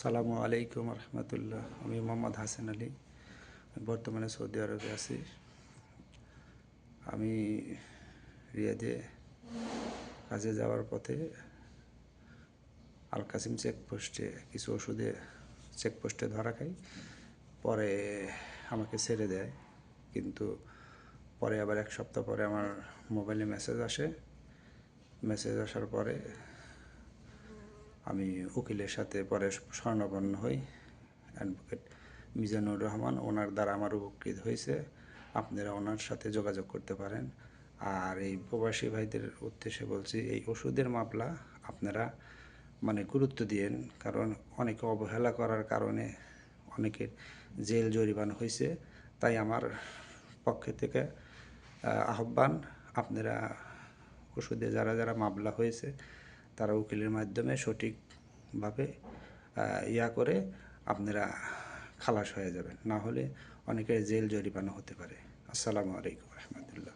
সালামু আলাইকুম রহমতুল্লাহ। আমি মোহাম্মদ হাসান আলী, বর্তমানে সৌদি আরবে আছি। আমি রিয়াদে কাজে যাওয়ার পথে আল কাসিম চেকপোস্টে কিছু ওষুধে চেকপোস্টে ধরা খাই। পরে আমাকে ছেড়ে দেয়, কিন্তু পরে আবার এক সপ্তাহ পরে আমার মোবাইলে মেসেজ আসে। মেসেজ আসার পরে আমি উকিলের সাথে পরে স্বর্ণাপন্ন হই। অ্যাডভোকেট মিজানুর রহমান, ওনার দ্বারা আমার উপকৃত হয়েছে। আপনারা ওনার সাথে যোগাযোগ করতে পারেন। আর এই প্রবাসী ভাইদের উদ্দেশ্যে বলছি, এই ওষুধের মামলা আপনারা গুরুত্ব দিয়েন, কারণ অনেকে অবহেলা করার কারণে অনেকের জেল জরিমানা হয়েছে। তাই আমার পক্ষে থেকে আহ্বান, আপনারা ওষুধে যারা যারা মামলা হয়েছে তারা উকিলের মাধ্যমে সঠিকভাবে করে আপনারা খালাস হয়ে যাবেন, না হলে অনেকের জেল জরিমানা হতে পারে। আসসালামু আলাইকুম রহমতুল্লাহ।